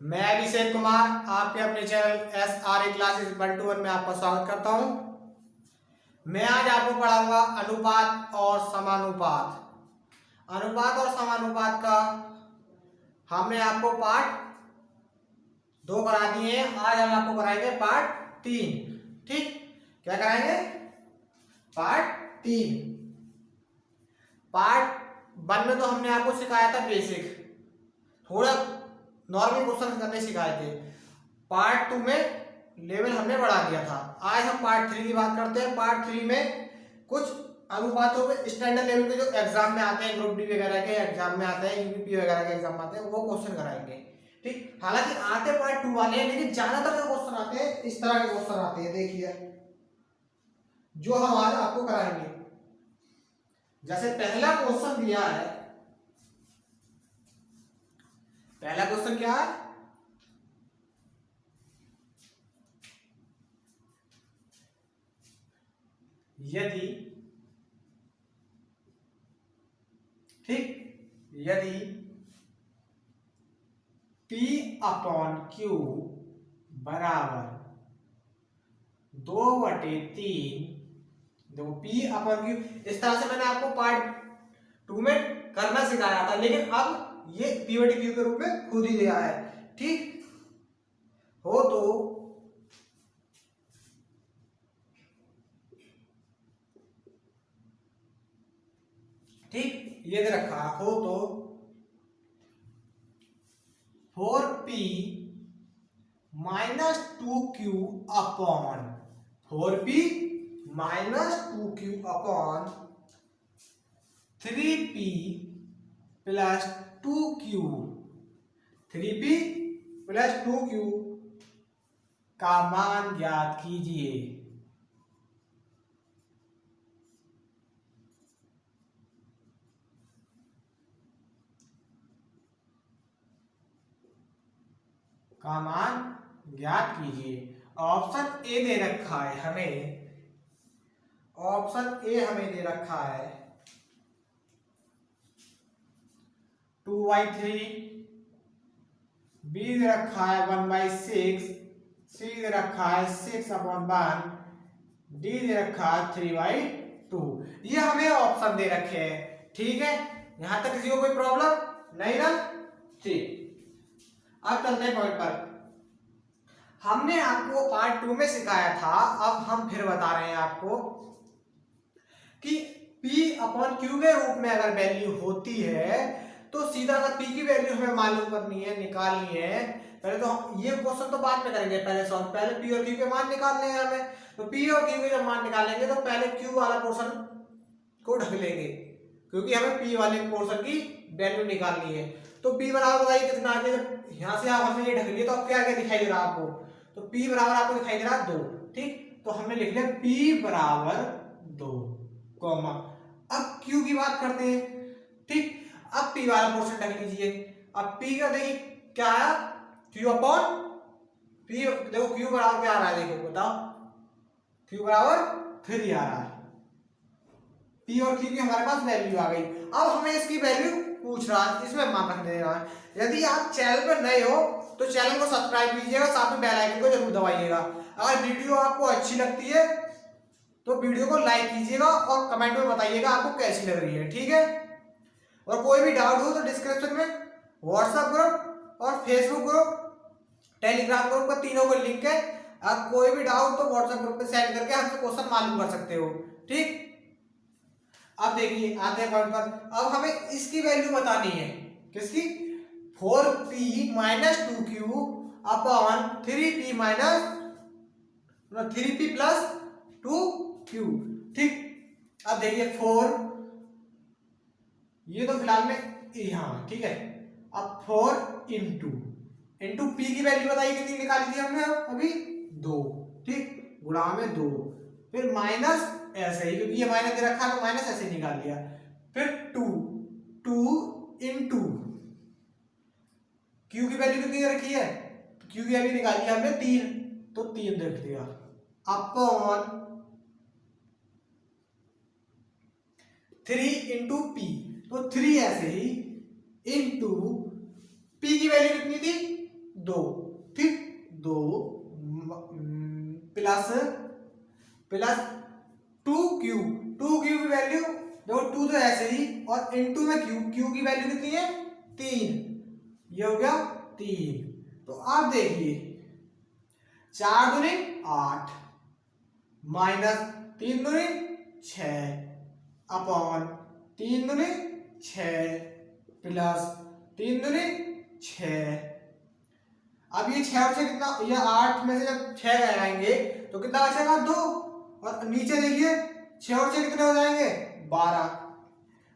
मैं अभिषेक कुमार आपके अपने चैनल SRA क्लासेस 1 में आपका स्वागत करता हूं। मैं आज आपको पढ़ाऊंगा अनुपात और समानुपात। अनुपात और समानुपात का हमने आपको पार्ट 2 करा दिए हैं। आज हम आपको कराएंगे पार्ट 3। ठीक, क्या कराएंगे? पार्ट 3। पार्ट 1 में तो हमने आपको सिखाया था बेसिक, थोड़ा नॉर्मल क्वेश्चन करने सिखाए थे। पार्ट 2 में लेवल हमने बढ़ा दिया था। आज हम पार्ट 3 की बात करते हैं। पार्ट 3 में कुछ अनुपातों के स्टैंडर्ड लेवल के जो एग्जाम में आते हैं, ग्रुप डी वगैरह के एग्जाम में आते हैं, यूपीपी वगैरह के एग्जाम में आते हैं, वो क्वेश्चन कराएंगे। ठीक, हालांकि आते पार्ट 2 वाले हैं, लेकिन ज्यादातर जो क्वेश्चन आते हैं इस तरह के क्वेश्चन आते हैं। देखिए जो हम आज आपको कराएंगे, जैसे पहला क्वेश्चन दिया है। पहला क्वेश्चन क्या है? यदि, ठीक, यदि P/Q बराबर 2/3, देखो P/Q इस तरह से मैंने आपको पार्ट 2 में करना सिखाया था, लेकिन अब ये P/Q के रूप में खुद ही दिया है। ठीक, हो तो ठीक ये दे रखा हो तो 4P minus 2Q upon 4P minus 2Q upon 3P plus 2Q, 3P plus 2Q का मान ज्ञात कीजिए। का मान ज्ञात कीजिए। ऑप्शन ए दे रखा है हमें, ऑप्शन ए हमें दे रखा है 2/3, बी दे रखा है 1/6, सी दे रखा है 6/1, डी दे रखा है 3/2। ये हमें ऑप्शन दे रखे हैं। ठीक है, यहां तक किसी को कोई प्रॉब्लम नहीं ना? ठीक, अब चलते हैं पॉइंट पर। हमने आपको पार्ट 2 में सिखाया था, अब हम फिर बता रहे हैं आपको कि P/Q के रूप में अगर वैल्यू होती है तो सीधा सा P की वैल्यू हमें मालूम करनी है, निकालनी है। पहले तो ये क्वेश्चन तो बाद में करेंगे, पहले P और Q के मान निकालने हैं हमें। तो P और Q के जब मान निकालेंगे तो पहले Q वाला पोर्शन को ढक लेंगे, क्योंकि हमें P वाले पोर्शन की वैल्यू निकालनी है। तो P बराबर बताइए कितना आ गया? यहाँ से आप हमने ये ढक लिया, तो अब क्या क्या दिखाई दे रहा है आपको? तो P बराबर आपको दिखाई दे रहा है 2। ठीक, तो हमने लिख लिया P बराबर 2, कॉमा। अब Q की बात करते हैं। ठीक, अब P वाला पोर्शन ढक लीजिए। अब P का देखिए क्या आया, Q अपॉन P। देखो Q बराबर क्या आ रहा है, देखो बताओ, Q बराबर 3 आ रहा है। P और Q की हमारे पास वैल्यू आ गई। अब हमें इसकी वैल्यू पूछ रहा है, इसमें मान रखने दे रहा है। यदि आप चैनल पर नए हो तो चैनल को सब्सक्राइब कीजिएगा, साथ में बेल आइकन को जरूर दबाइएगा। अगर वीडियो आपको अच्छी लगती है तो वीडियो को लाइक कीजिएगा और कमेंट में बताइएगा आपको कैसी लग रही है। ठीक है, और कोई भी डाउट हो तो डिस्क्रिप्शन में व्हाट्सएप ग्रुप और फेसबुक ग्रुप, टेलीग्राम ग्रुप का तीनों का लिंक है। आप कोई भी डाउट तो व्हाट्सएप ग्रुप पे सेंड करके हमसे क्वेश्चन मालूम कर सकते हो। ठीक, अब देखिए आते हैं पॉइंट पर। अब हमें इसकी वैल्यू बतानी है, किसकी? 4P minus 2Q upon 3P minus 3P plus 2Q। ठीक, अब देखिए 4, ये तो फिलहाल में यहाँ, ठीक है। अब 4 इंटू P की वैल्यू बताइए कितनी निकाली थी हमने अभी? 2। ठीक, गुणा में 2, फिर माइनस ऐसे ही, क्योंकि ये माइनस दे रखा है तो माइनस ऐसे निकाल लिया। फिर 2 इंटू Q की वैल्यू कितनी दे रखी है? Q की वैल्यू निकाली है हमने 3, तो 3 रख दिया अपॉन 3 इंटू P, तो 3 ऐसे ही इंटू P की वैल्यू कितनी थी? 2, ठीक, 2 प्लस प्लस 2q, 2q की वैल्यू देखो 2 तो ऐसे ही, और इनटू में q की वैल्यू कितनी है 3, ये हो गया 3। तो आप देखिए 4 दूनी 8 माइनस 3 दूनी 6 अपॉन 3 दूनी 6 प्लस 3 दूनी 6। अब ये 6 और 6 कितना, ये 8 में से जब 6 गए आएंगे तो कितना बचेगा 2, और नीचे देखिए 6 और 6 कितने हो जाएंगे 12।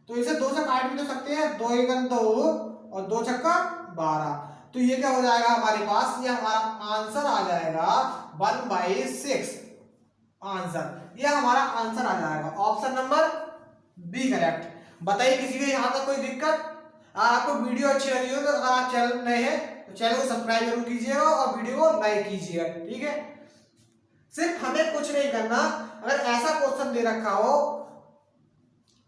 तो इसे 2 से काट भी तो सकते हैं, 2 एकम 2 और 2 छक्का 12। तो ये क्या हो जाएगा हमारे पास, ये हमारा आंसर आ जाएगा 1/6 आंसर, ये हमारा आंसर आ जाएगा ऑप्शन नंबर बी करेक्ट। बताइए किसी को यहाँ तक कोई दिक्कत? आपको वीडियो अच्छी लगी हो तो अगर आप चैनल नए हैं तो चैनल को सब्सक्राइब जरूर कीजिएगा और वीडियो को लाइक कीजिएगा, ठीक है। सिर्फ हमें कुछ नहीं करना, अगर ऐसा क्वेश्चन दे रखा हो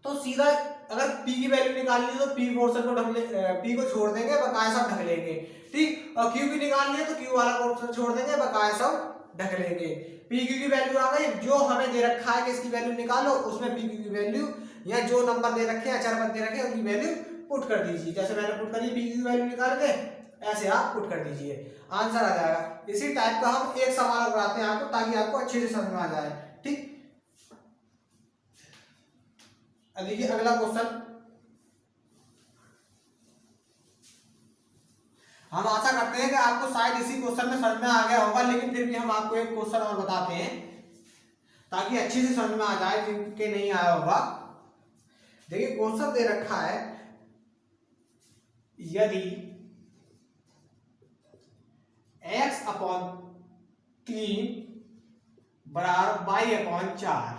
तो सीधा अगर p की वैल्यू निकालनी है तो p पोर्शन को p को छोड़ देंगे, बकाया सब ढक लेंगे, ठीक। और q की निकालनी है तो q वाला पोर्शन छोड़ देंगे, बकाया सब ढक लेंगे। p q की वैल्यू आ गई, जो हमें दे रखा है कि इसकी वैल्यू निकालो, उसमें p q की वैल्यू या जो नंबर दे रखे हैं, अचर दे रखे हैं, उनकी वैल्यू पुट कर दीजिए। जैसे मैंने पुट करी p q की वैल्यू निकाल के, ऐसे आप पुट कर दीजिए, आंसर आ जाएगा। इसी टाइप का हम एक सवाल कराते हैं आपको, ताकि आपको अच्छे से समझ में आ जाए, ठीक। देखिए अगला क्वेश्चन, हम आशा करते हैं कि आपको शायद इसी क्वेश्चन में समझ में आ गया होगा, लेकिन फिर भी हम आपको एक क्वेश्चन और बताते हैं ताकि अच्छे से समझ में आ जाए जिनके नहीं आया होगा। देखिए क्वेश्चन दे रखा है, यदि x अपॉन 3 बराबर बाई अपॉन 4,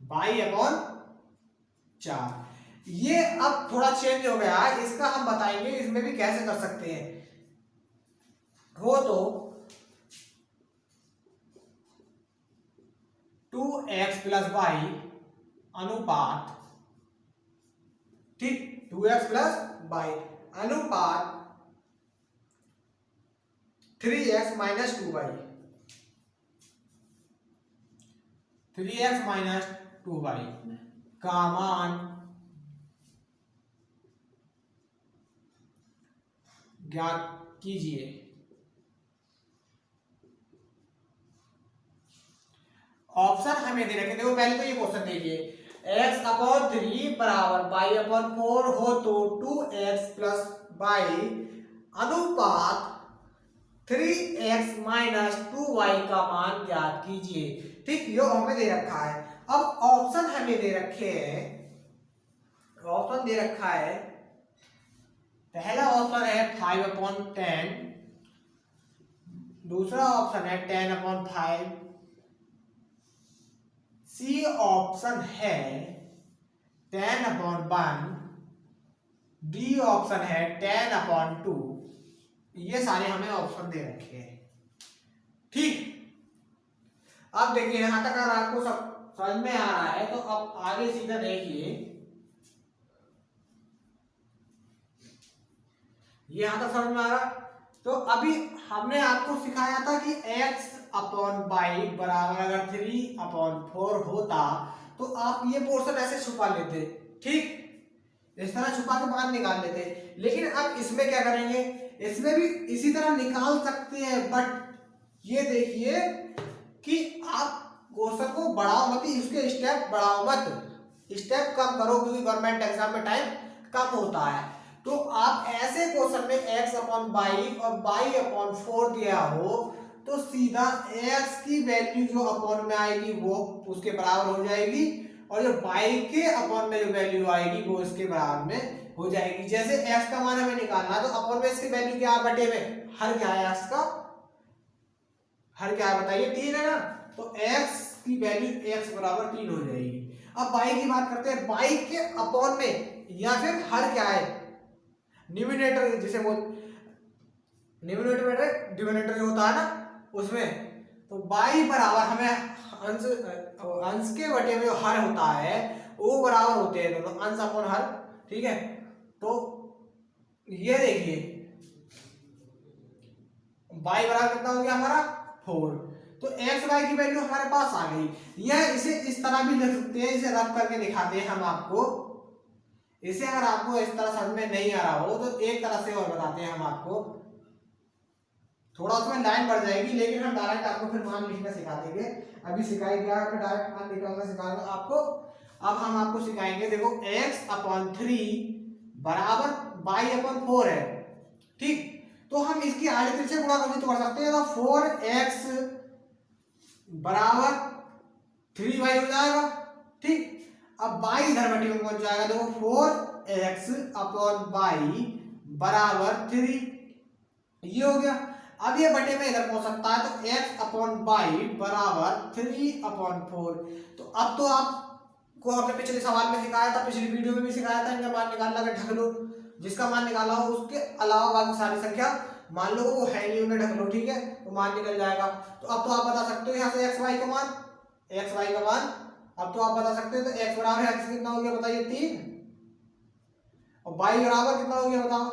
बाई अपॉन 4, ये अब थोड़ा चेंज हो गया है, इसका हम बताएंगे इसमें भी कैसे कर सकते हैं। हो तो 2x प्लस वाई अनुपात, ठीक, 2x प्लस वाई अनुपात 3x minus 2y, 3x minus 2y का मान ज्ञात कीजिए। ऑप्शन हमें दे रखे, देखो पहले तो ये क्वेश्चन देखिए, x अपॉन 3 बराबर बाई अपॉन 4 हो तो 2x प्लस वाई अनुपात 3x माइनस 2y का मान ज्ञात कीजिए, ठीक। यो हमें दे रखा है। अब ऑप्शन हमें दे रखे हैं, ऑप्शन दे रखा है, पहला ऑप्शन है 5/10, दूसरा ऑप्शन है 10/5, सी ऑप्शन है 10/1, डी ऑप्शन है 10/2। ये सारे हमें ऑप्शन दे रखे हैं, ठीक। अब देखिए यहां तक अगर आपको सब समझ में आ रहा है तो अब आगे सीधा देखिए, ये यहां तक समझ में आ रहा। तो अभी हमने आपको सिखाया था कि x अपॉन बाई बराबर अगर 3/4 होता तो आप ये पोर्शन ऐसे छुपा लेते, ठीक, इस तरह छुपा के बाहर निकाल लेते। लेकिन अब इसमें क्या करेंगे, इसमें भी इसी तरह निकाल सकते हैं, बट ये देखिए कि आप क्वेश्चन को बढ़ाओ मत, इसके स्टेप बढ़ाओ मत, स्टेप कम करो, क्योंकि गवर्नमेंट एग्जाम में टाइम कम होता है। तो आप ऐसे क्वेश्चन में x अपॉन बाई और बाई अपॉन 4 दिया हो तो सीधा x की वैल्यू जो अपॉन में आएगी वो उसके बराबर हो जाएगी, और जो बाई के अपॉन में जो वैल्यू आएगी वो इसके बराबर में हो जाएगी। जैसे x का मान हमें निकालना है तो अपॉन में इसकी वैल्यू क्या बटे में हर क्या है, x का हर क्या है बताइए, 3 है ना, तो x की वैल्यू x बराबर 3 हो जाएगी। अब बाई की बात करते हैं, बाई के अपॉन में या फिर हर क्या है, न्यूमरेटर, जिसे बोल न्यूमरेटर डिनोमिनेटर जो होता है ना उसमें, तो बाई बराबर हमें अंश के बटे में जो हर होता है वो बराबर होते हैं दोनों, अंश अपॉन हर, ठीक है। तो ये देखिए y बराबर कितना हो गया हमारा 4। तो x y की वैल्यू हमारे पास आ गई। यह इसे इस तरह भी लिख सकते हैं, इसे रब करके दिखाते हैं हम आपको। इसे अगर आपको इस तरह समझ में नहीं आ रहा हो तो एक तरह से और बताते हैं हम आपको, थोड़ा उसमें लाइन बढ़ जाएगी, लेकिन हम डायरेक्ट आपको फिर मान लिखना सिखा देंगे। अभी सिखाई दिया फिर डायरेक्ट मान निकालना सिखाऊंगा आपको। अब हम आपको सिखाएंगे, देखो x/3 बराबर y/4 है, ठीक। तो हम इसकी आगे से गुणा करके तो कर सकते हैं, तो 4x बराबर 3y हो जाएगा, ठीक। अब y इधर बटे में पहुंच जाएगा, देखो 4x/y बराबर 3, ये हो गया। अब ये बटे में इधर पहुंच सकता है, तो x/y बराबर 3/4। तो अब तो आपको आपने पिछले सवाल में सिखाया था, पिछली वीडियो में भी सिखाया था, इनका मान निकालना के ढक लो, जिसका मान निकाला हो उसके अलावा बाकी सारी संख्या मान लो वो है नहीं, उन्हें ढक लो, ठीक है, तो मान निकल जाएगा। तो अब तो आप बता सकते हो यहाँ से x y का मान, अब तो आप बता सकते हो। तो x बराबर x कितना हो गया बताइए 3, और y बराबर कितना हो गया बताओ,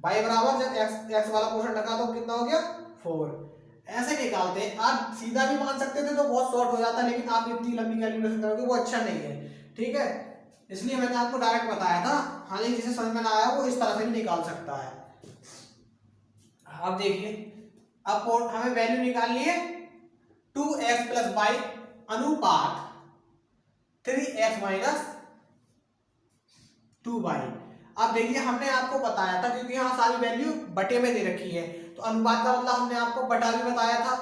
y बराबर जब x वाला पोर्शन ढका तो कितना हो गया 4। ऐसे निकालते हैं। आप सीधा भी मान सकते थे तो बहुत शॉर्ट हो जाता, लेकिन आप इतनी लंबी कैलकुलेशन करोगे वो अच्छा नहीं है, ठीक है, इसलिए मैंने आपको डायरेक्ट बताया था। हालांकि जिसे समझ में ना आया वो इस तरह से भी निकाल सकता है। अब देखिए, अब हमें वैल्यू निकालनी है 2x + y अनुपात 3x - 2y। अब देखिए हमने आपको बताया था, क्योंकि यहाँ सारी वैल्यू बटे में दे रखी है, तो अनुपात का मतलब हमने आपको बटा भी बताया था,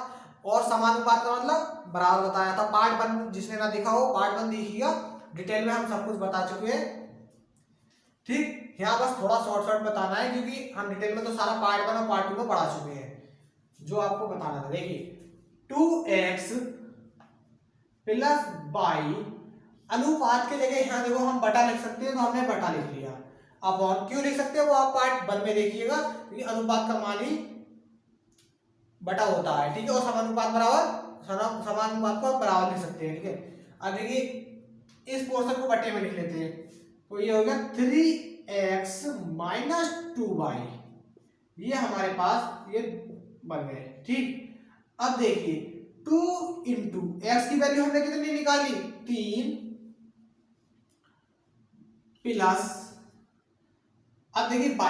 और समानुपात का मतलब बराबर बताया था। पार्ट 1 जिसने ना देखा हो पार्ट 1 देखिएगा, डिटेल में हम सब कुछ बता चुके हैं, ठीक। यहाँ बस थोड़ा शॉर्ट बताना है, क्योंकि हम डिटेल में तो सारा पार्ट 1 और पार्ट 2 में पढ़ा चुके हैं जो आपको बताना था। देखिए 2x + y अनुपात के जगह यहाँ देखो हम बटा लिख सकते हैं, तो हमने बटा लिख लिया। अब और क्यों लिख सकते हैं वो आप पार्ट 1 में देखिएगा, क्योंकि अनुपात का मान ही बटा होता है, ठीक है, और समानुपात को आप बराबर लिख सकते हैं, ठीक है। अब देखिए इस पोर्शन को बटे में लिख लेते हैं, तो ये हो गया 3x - 2y, ये हमारे पास ये बन गए, ठीक। अब देखिए 2 × x की वैल्यू हमने कितनी निकाली 3 प्लस, अब देखिए y का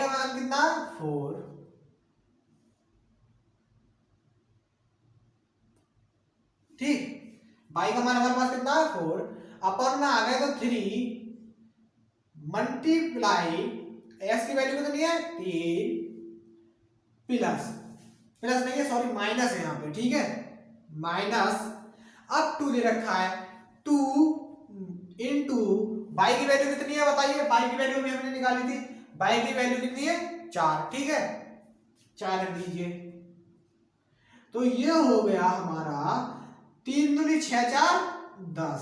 मान कितना 4, ठीक, y का मान हमारे पास कितना 4, अपन में आ गए तो 3 मल्टीप्लाई x की वैल्यू कितनी है 3 प्लस नहीं है, सॉरी माइनस है यहाँ पे, ठीक है, माइनस, अब 2 दे रखा है, 2 × y की वैल्यू कितनी है बताइए, y की वैल्यू भी हमने निकाली थी, y की वैल्यू कितनी है 4, ठीक है, 4 रख दीजिए। तो ये हो गया हमारा 3 दूनी 6 4 10,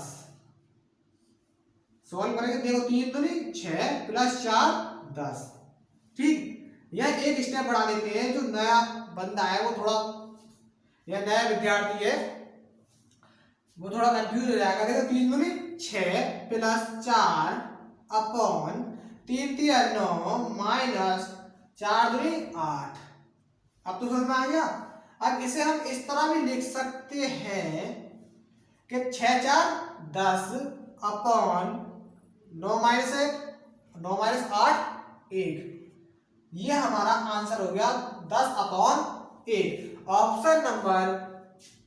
सॉल्व करेंगे, देखो 3 दूनी 6 + 4 10, ठीक। यह एक स्टेप बढ़ा लेते हैं, जो नया बंदा है वो थोड़ा, या नया विद्यार्थी है वो थोड़ा कंफ्यूज हो जाएगा। देखो 3 दूनी 6 + 4 अपॉन 3 3 9 माइनस 4 दूनी 8। अब तो समझ में आ गया। अब इसे हम इस तरह भी लिख सकते हैं कि 6 4 10 अपॉन 9 - 1 9 - 8 1, ये हमारा आंसर हो गया 10/8। Option number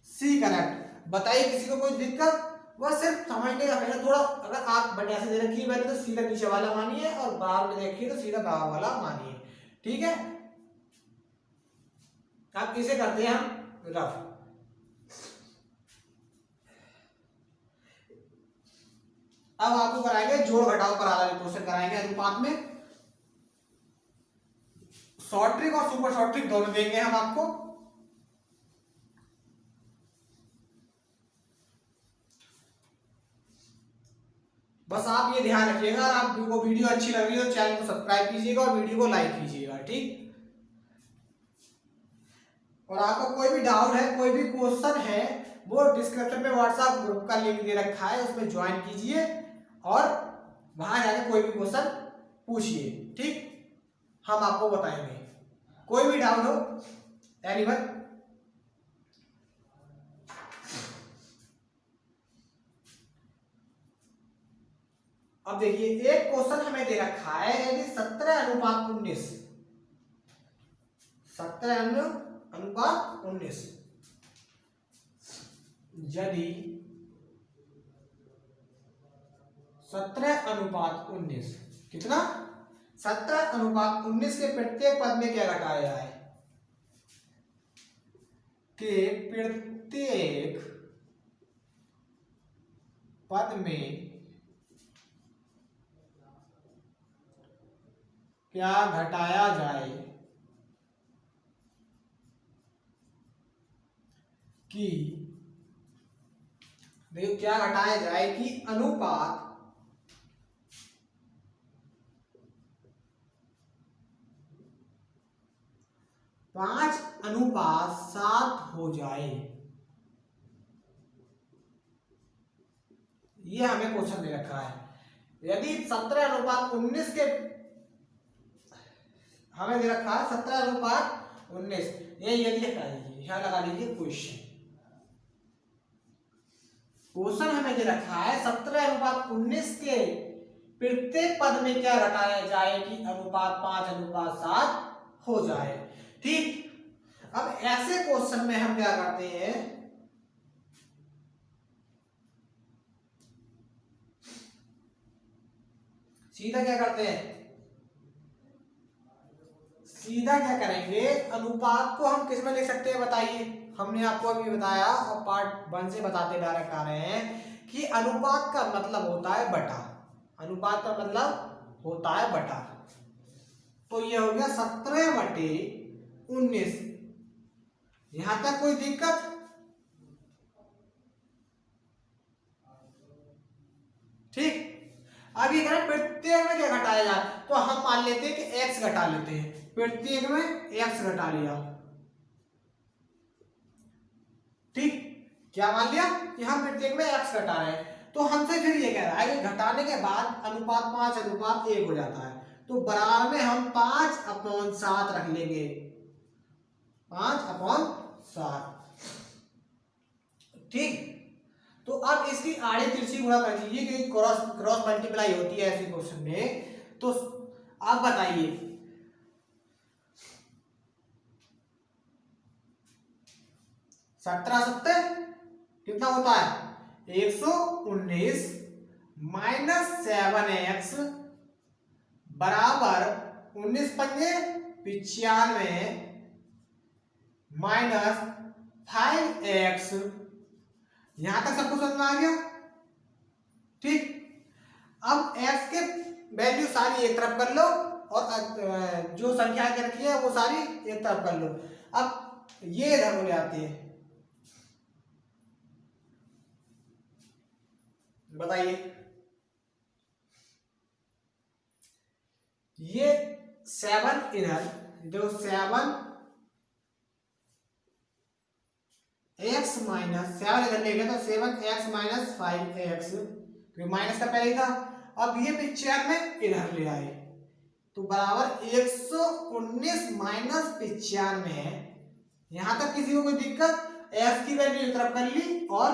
C correct. बताइए किसी को कोई दिक्कत, वह सिर्फ समझने का पहले थोड़ा, अगर आप बढ़िया से दे रखी है मैंने तो सीधा नीचे वाला मानिए, और बाहर में देखिए तो सीधा बाहर वाला मानिए, ठीक है। अब इसे करते हैं हम रफ। अब आपको कराएंगे जोड़ घटाव करा वाले क्वेश्चन कराएंगे अनुपात में, शॉर्ट ट्रिक और सुपर शॉर्ट ट्रिक दोनों देंगे हम आपको। बस आप ये ध्यान रखिएगा, आपको वीडियो अच्छी लग रही है तो चैनल को सब्सक्राइब कीजिएगा और वीडियो को लाइक कीजिएगा, ठीक। और आपका कोई भी डाउट है, कोई भी क्वेश्चन है, वो डिस्क्रिप्शन में व्हाट्सएप ग्रुप का लिंक दे रखा है, उसमें ज्वाइन कीजिए और वहां जाके कोई भी क्वेश्चन पूछिए, ठीक, हम आपको बताएंगे। कोई भी डाउट हो एनीवन? अब देखिए एक क्वेश्चन हमें दे रखा है, यदि 17:19 17:19 यदि 17:19 कितना 17:19 के प्रत्येक पद में क्या घटाया जाए, के प्रत्येक पद में क्या घटाया जाए कि देखो क्या घटाया जाए कि अनुपात 5:7 हो जाए। ये हमें क्वेश्चन दे रखा है, यदि 17:19 के हमें दे रखा है 17:19, ये यदि हटा लीजिए, यहाँ लगा लीजिए क्वेश्चन हमें दे रखा है 17:19 के प्रत्येक पद में क्या घटाया जाए कि अनुपात 5:7 हो जाए। ठीक, अब ऐसे क्वेश्चन में हम क्या करते हैं, सीधा क्या करते हैं, सीधा क्या करेंगे, अनुपात को हम किस में लिख सकते हैं बताइए। हमने आपको अभी बताया और पार्ट 1 से बताते डायरेक्ट आ रहे हैं कि अनुपात का मतलब होता है बटा, अनुपात का मतलब होता है बटा। तो ये हो गया 17/19। यहां तक कोई दिक्कत? ठीक, अभी अगर प्रत्येक में क्या घटाया जाए तो हम मान लेते हैं कि x घटा लेते हैं, प्रत्येक में x घटा लिया। ठीक, क्या मान लिया कि हम प्रत्येक में x घटा रहे हैं, तो हमसे फिर ये कह रहा है कि घटाने के बाद अनुपात 5:1 हो जाता है, तो बराबर में हम 5/7 रख लेंगे, 5/7। ठीक, तो अब इसकी आड़े तिरछी गुणा कर लीजिए क्योंकि क्रॉस मल्टीप्लाई होती है ऐसे क्वेश्चन में। तो आप बताइए 17 कितना होता है, 119 माइनस 7x बराबर 19×5 माइनस 5x। यहां तक सब कुछ समझ में आ गया। ठीक, अब x के वैल्यू सारी एक तरफ कर लो और जो संख्या के रखी है वो सारी एक तरफ कर लो। अब ये इधर ले आते हैं, बताइए ये 7 इधर, जो 7x माइनस 7 इधर ले गया तो 7x माइनस 5x, माइनस का पहले ही था। अब ये 95 इधर ले आए तो बराबर 119 माइनस 95 है। यहां तक किसी को कोई दिक्कत? x की वैल्यू एक तरफ कर ली और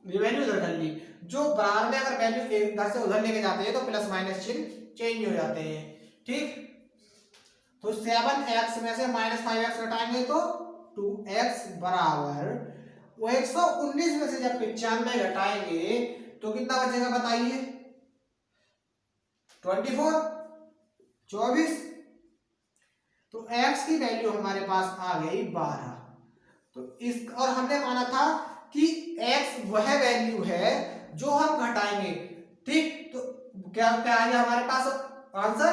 ये वैल्यू उधर कर ली, जो बराबर में अगर वैल्यू इधर से उधर लेके जाते हैं तो प्लस माइनस चिन्ह चेंज हो जाते हैं। ठीक, तो 7x में से माइनस 5x घटाएंगे तो 2x बराबर वो 119 में से जब 95 घटाएंगे तो कितना बचेगा बताइए, 24। तो x की वैल्यू हमारे पास आ गई 12। तो इस और हमने माना था कि x वह वैल्यू है जो हम घटाएंगे। ठीक, तो क्या क्या आ गया हमारे पास आंसर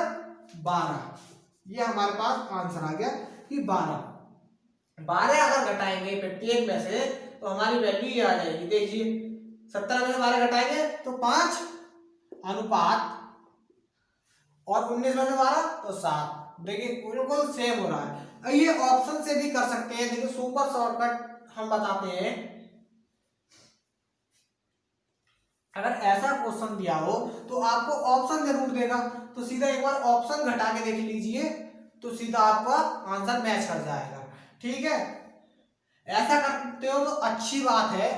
12। ये हमारे पास आंसर आ गया कि 12 अगर घटाएंगे प्रत्येक में से तो हमारी वैल्यू ये आ जाएगी। देखिए 17 में से 12 घटाएंगे तो 5 अनुपात और 19 में से 12 तो 7। देखिए बिल्कुल सेम हो रहा है। ये ऑप्शन से भी कर सकते हैं, देखिए सुपर शॉर्टकट हम बताते हैं। अगर ऐसा क्वेश्चन दिया हो तो आपको ऑप्शन जरूर देगा, तो सीधा एक बार ऑप्शन घटा के देख लीजिए तो सीधा आपका आंसर मैच कर जाएगा। ठीक है, ऐसा करते हो तो अच्छी बात है।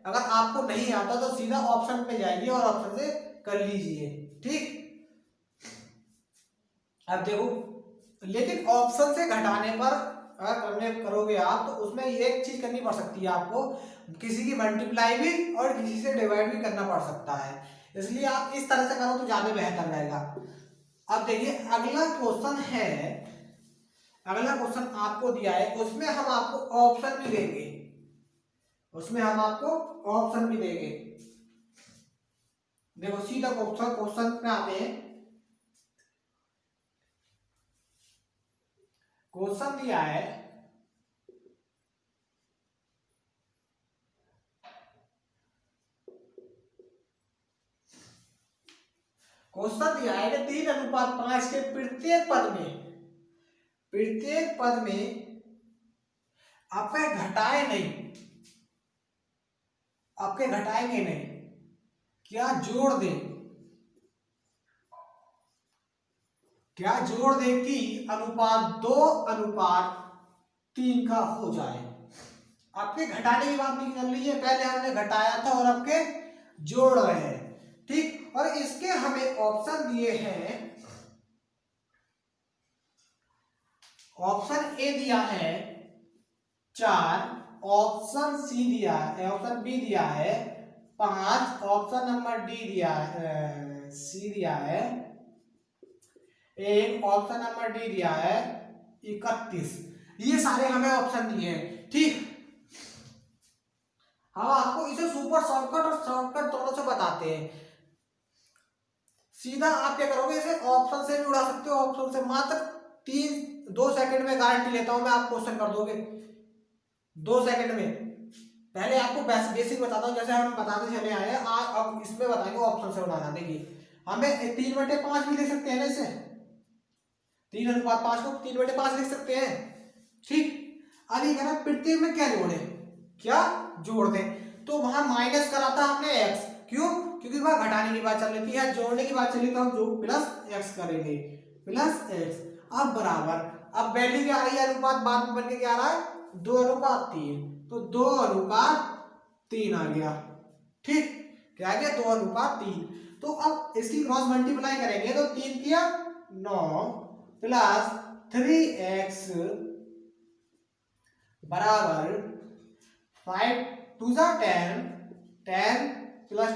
अगर आपको नहीं आता तो सीधा ऑप्शन पे जाइए और ऑप्शन से कर लीजिए। ठीक, अब देखो, लेकिन ऑप्शन से घटाने पर अगर करने करोगे आप तो उसमें एक चीज करनी पड़ सकती है आपको, किसी की मल्टीप्लाई भी और किसी से डिवाइड भी करना पड़ सकता है। इसलिए आप इस तरह से करो तो ज्यादा बेहतर रहेगा। अब देखिए अगला क्वेश्चन है, अगला क्वेश्चन आपको दिया है, उसमें हम आपको ऑप्शन भी देंगे, उसमें हम आपको ऑप्शन भी देंगे। देखो सीधा क्वेश्चन पे आते हैं। क्वेश्चन दिया है, क्वेश्चन दिया है कि 3:5 के प्रत्येक पद में आपके घटाए नहीं, आपके घटाएंगे नहीं, क्या जोड़ दें, क्या जोड़ दें कि अनुपात 2:3 का हो जाए। आपके घटाने की बात नहीं चल रही है, पहले हमने घटाया था और आपके जोड़ रहे हैं। ठीक, और इसके हमें ऑप्शन दिए हैं, ऑप्शन ए दिया है 4, ऑप्शन सी दिया है, ऑप्शन बी दिया है 5, ऑप्शन नंबर डी दिया है, सी दिया है 1, ऑप्शन नंबर डी दिया है 31। ये सारे हमें ऑप्शन दिए हैं। ठीक, हाँ आपको इसे सुपर शॉर्टकट और शॉर्टकट दोनों से बताते हैं। सीधा आप क्या करोगे, इसे ऑप्शन से भी उड़ा सकते हो, ऑप्शन से मात्र 2 सेकंड में गारंटी लेता हूं मैं, आप क्वेश्चन कर दोगे 2 सेकंड में। पहले आपको बेसिक बताता हूँ, जैसे हम बताते चले आए हैं, अब इसमें बताएंगे ऑप्शन से उड़ाना। देखिए हमें 3/5 भी लिख सकते हैं ना, इसे 3:5 को 3/5 लिख सकते हैं। ठीक, अब ये कहना प्रत्येक में क्या जोड़े, क्या जोड़ दें, तो वहां माइनस करा था हमने x, क्यों, क्योंकि वहां घटाने की बात चल रही थी, जोड़ने की बात चली तो हम जो प्लस x करेंगे, प्लस x। अब बराबर, अब वैल्यू क्या आ रही है, अनुपात बाद में बन के क्या आ रहा है 2:3, तो 2:3 आ गया। ठीक, क्या आ गया 2:3। तो अब इसकी क्रॉस मल्टीप्लाई करेंगे तो 3 किया 9 प्लस 3x बराबर 5 2 10, 10 प्लस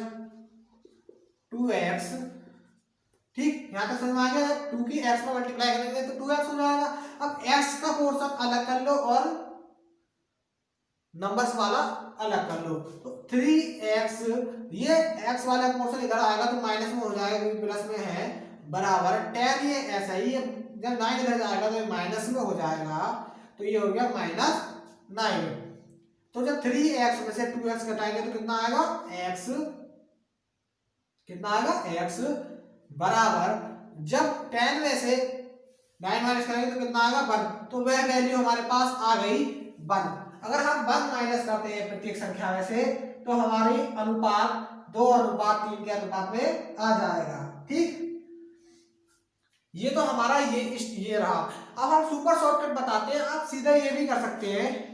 2x। ठीक, यहां तक समझ में आ गया। 2 की x में मल्टीप्लाई करेंगे तो 2x हो जाएगा। अब x का पोर्शन अलग कर लो और नंबर्स वाला अलग कर लो, तो 3x, ये x वाला पोर्शन इधर आएगा तो माइनस में हो जाएगा क्योंकि प्लस में है, बराबर 10, ये ऐसा ही है, जब 9 इधर जाएगा तो माइनस में हो जाएगा, तो ये हो गया -9। तो जब 3x में से 2x घटाएंगे तो कितना आएगा x, कितना आएगा x बराबर, जब 10 में से 9 माइनस करेंगे तो कितना आएगा 1, तो वह वैल्यू हमारे पास आ गई 1। अगर हम 1 माइनस करते हैं प्रत्येक संख्या में से तो हमारी अनुपात 2:3 के अनुपात में आ जाएगा। ठीक, ये तो हमारा ये रहा। अब हम सुपर शॉर्टकट बताते हैं, आप सीधा ये भी कर सकते हैं,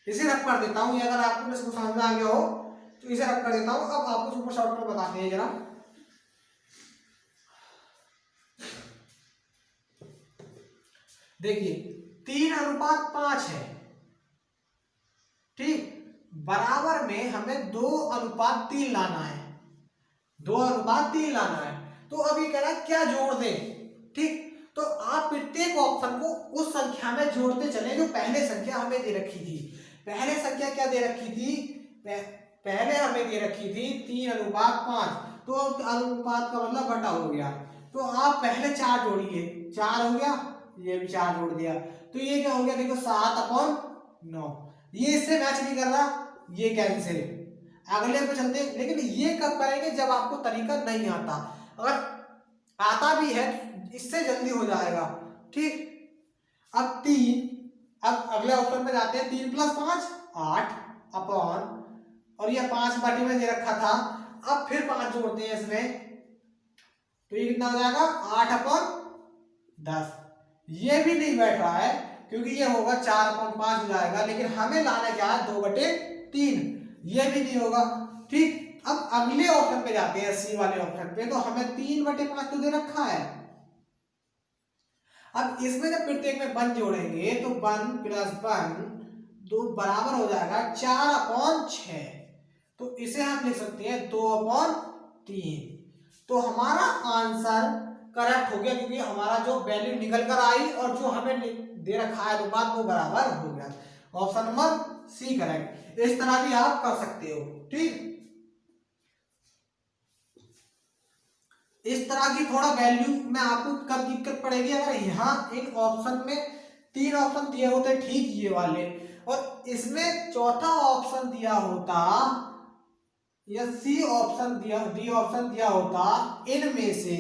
इसे रख कर देता हूं, ये अगर आपको इसको समझ में आ गया हो तो इसे रख कर देता हूं। अब आपको सुपर शॉर्टकट बताते हैं जरा। देखिए 3:5 है, ठीक, बराबर में हमें 2:3 लाना है, 2:3 लाना है। तो अब ये कह रहा है क्या जोड़ दें। ठीक, तो आप प्रत्येक ऑप्शन को उस संख्या में जोड़ते चले जो पहले संख्या हमें दे रखी थी। पहले संख्या क्या दे रखी थी, पहले हमें दे रखी थी 3:5, तो अनुपात का मतलब बटा हो गया, तो आप पहले 4 जोड़िए, 4 हो गया, ये भी 4 जोड़ दिया, तो ये क्या हो गया, देखो 7/9। ये इससे मैच नहीं कर रहा, ये कैंसिल, अगले पे चलते हैं। लेकिन ये कब करेंगे, जब आपको तरीका नहीं आता, अगर आता भी है इससे जल्दी हो जाएगा। ठीक, अब 3, अब अगले ऑप्शन पे जाते हैं, 3 + 5 8 अपॉन, और ये 5/2 में दे रखा था, अब फिर 5 जोड़ते हैं इसमें, तो ये कितना हो जाएगा 8/10। ये भी नहीं बैठ रहा है क्योंकि ये होगा 4/5 हो जाएगा, लेकिन हमें लाना क्या है 2/3, ये भी नहीं होगा। ठीक, अब अगले ऑप्शन पे जाते हैं, सी वाले ऑप्शन पे, तो हमें 3/5 तो दे रखा है। अब इसमें जब प्रत्येक में 1 जोड़ेंगे तो 1 + 1 2 बराबर हो जाएगा 4/6। तो इसे हम लिख सकते हैं 2/3। तो हमारा आंसर करेक्ट हो गया, क्योंकि हमारा जो वैल्यू निकल कर आई और जो हमें दे रखा है अनुपात वो बराबर हो गया। Option number C correct. इस तरह भी आप कर सकते हो। ठीक, इस तरह की थोड़ा वैल्यू में आपको कब दिक्कत पड़ेगी, अगर यहाँ इन ऑप्शन में 3 ऑप्शन दिए होते ठीक ये वाले, और इसमें चौथा ऑप्शन दिया होता या सी ऑप्शन डी ऑप्शन दिया होता, इनमें से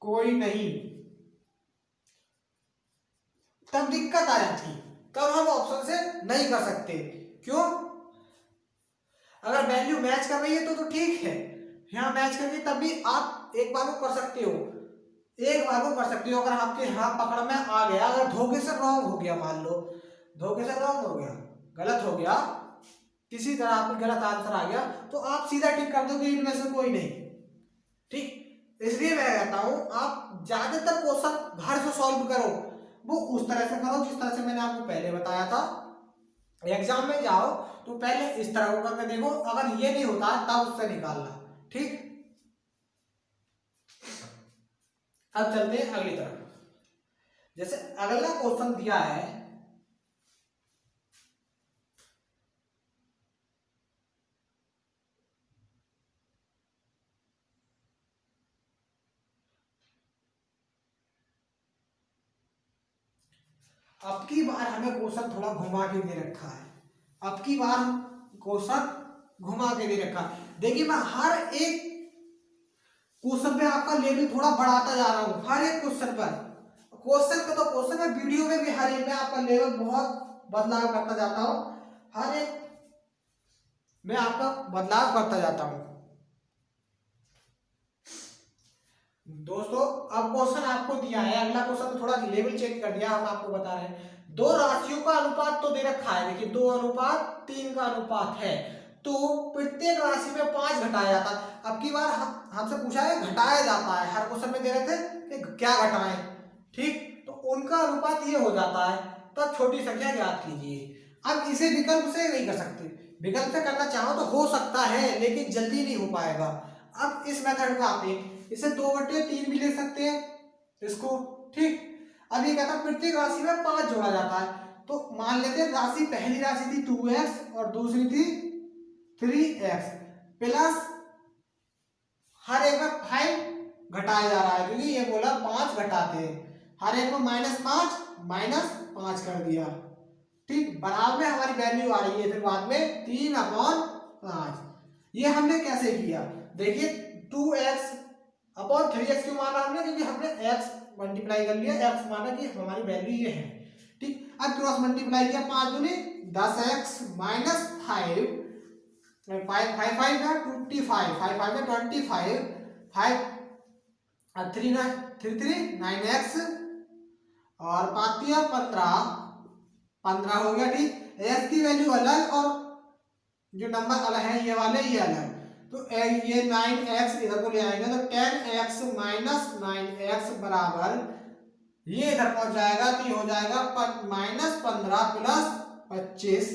कोई नहीं, तब दिक्कत आ जाती, तब हम ऑप्शन से नहीं कर सकते। क्यों? अगर वैल्यू मैच कर रही है तो ठीक है, यहाँ मैच करके तब भी आप एक बार को कर सकते हो, एक बार को कर सकते हो। अगर आपके यहाँ पकड़ में आ गया, अगर धोखे से रॉन्ग हो गया, मान लो धोखे से रॉन्ग हो गया, गलत हो गया, किसी तरह आपको गलत आंसर आ गया, तो आप सीधा टिक कर दो कि इनमें से कोई नहीं। ठीक, इसलिए मैं कहता हूं आप ज्यादातर क्वेश्चन घर से सॉल्व करो, वो उस तरह से करो जिस तरह से मैंने आपको पहले बताया था। एग्जाम में जाओ तो पहले इस तरह को करके देखो, अगर ये नहीं होता तब उससे निकालना। ठीक, अब चलते हैं अगली तरफ। जैसे अगला क्वेश्चन दिया है, अब की बार हमें क्वेश्चन थोड़ा घुमा के दे रखा है, अब की बार क्वेश्चन घुमा के दे रखा है। देखिए मैं हर एक क्वेश्चन पे आपका लेवल थोड़ा बढ़ाता जा रहा हूँ, हर एक क्वेश्चन पर, क्वेश्चन का तो क्वेश्चन में, वीडियो में भी हर एक में आपका लेवल बहुत बदलाव करता जाता हूँ, हर एक में आपका बदलाव करता जाता हूँ। दोस्तों अब क्वेश्चन आपको दिया है, अगला क्वेश्चन थोड़ा लेवल चेक कर दिया, हम आपको बता रहे हैं 2 राशियों का अनुपात तो दे रखा है। देखिए 2:3 का अनुपात है, तो प्रत्येक राशि में 5 घटाया जाता है। अब की बार हमसे पूछा है घटाया जाता है, हर क्वेश्चन में दे रहे थे कि क्या घटाएं। ठीक, तो उनका अनुपात ये हो जाता है, तब छोटी संख्या ज्ञात कीजिए। अब इसे विकल्प से नहीं कर सकते, विकल्प से करना चाहो तो हो सकता है, लेकिन जल्दी नहीं हो पाएगा। अब इस मेथड में आते हैं, इसे 2/3 भी ले सकते हैं इसको। ठीक, अब ये कहता है प्रत्येक राशि में 5 जोड़ा जाता है, तो मान लेते हैं राशि, पहली राशि थी 2x और दूसरी थी 3x, प्लस हर एक में 5 घटाया जा रहा है, क्योंकि ये बोला 5 घटाते हैं, हर एक में -5 कर दिया। ठीक, बराबर में हमारी वैल्यू आ रही है, फिर बाद में 3/5। ये हमने कैसे किया, देखिए 2x/3x क्यों माना हमने, क्योंकि हमने x मल्टीप्लाई कर लिया, x माना कि हमारी वैल्यू ये है। ठीक, अब क्रॉस मल्टीप्लाई किया, 5 दूनी 10x - 5 5 5 का 25 5 5 में 25 5 3 9x और 5 15 हो गया। ठीक, x की वैल्यू अलग और जो नंबर अलग है ये वाले ये अलग, तो ये 9x इधर को ले आएंगे तो 10x - 9x बराबर ये इधर पहुंच जाएगा, तो ये हो जाएगा -15 + 25,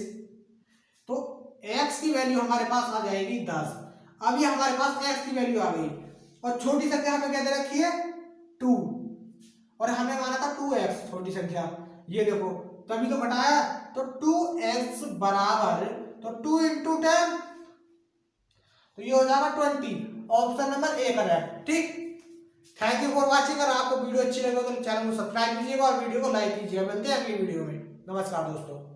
तो x की वैल्यू हमारे पास आ जाएगी 10। अब ये हमारे पास x की वैल्यू आ गई, और छोटी संख्या हमें क्या दे रखी है 2, और हमें माना था 2x छोटी संख्या, ये देखो तभी तो घटाया, तो 2x बराबर, तो 2 × 10, तो ये हो जाएगा 20। Option number A correct. ठीक, थैंक यू फॉर वॉचिंग। अगर आपको वीडियो अच्छी लगे तो चैनल को सब्सक्राइब कीजिएगा और वीडियो को लाइक कीजिएगा। मिलते हैं अगली वीडियो में। नमस्कार दोस्तों।